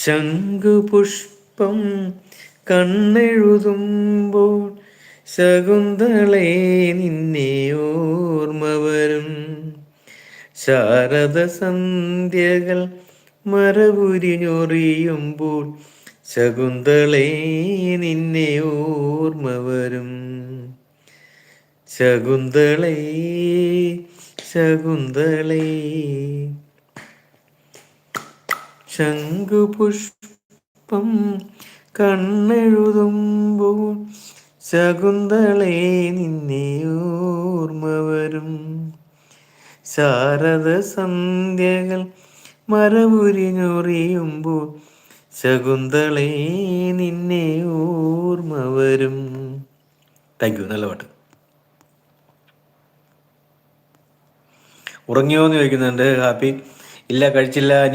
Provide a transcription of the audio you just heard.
ശംഖുപുഷ്പം കണ്ണെഴുതുമ്പോൾ ശകുന്തളേ നിന്നെ ഓർമ്മ വരും. ശാരദ സന്ധ്യകൾ മറവുരിഞ്ഞൊറിയുമ്പോൾ ശകുന്തളേ നിന്നെ ഓർമ്മ വരും. ശകുന്തളേ ശകുന്തളേ. ശംഖുപുഷ്പം കണ്ണെഴുതുമ്പോൾ ശകുന്തളേ നിന്നെ ഓർമ്മ വരും. ശാരദ സന്ധ്യകൾ മറവുരിഞ്ഞൊറിയുമ്പോൾ ശകുന്തളേ നിന്നെ ഓർമ്മ വരും. Thank you. നല്ല പാട്ട്. ഉറങ്ങിയോ എന്ന് ചോദിക്കുന്നുണ്ട് ഹാപ്പി. ഇല്ല, കഴിച്ചില്ല.